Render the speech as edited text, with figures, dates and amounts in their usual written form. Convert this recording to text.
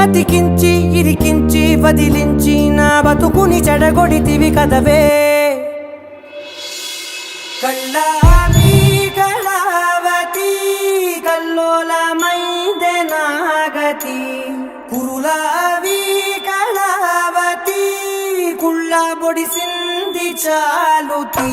అతికించి ఇరికించి వదిలించి నా బతుకుని చెడగొడితివి కదవే కళ్ళావి కళావతి కల్లోలమైందే నాగతి కురులావి కళావతి కుళ్ళ బొడిసింది చాలుతి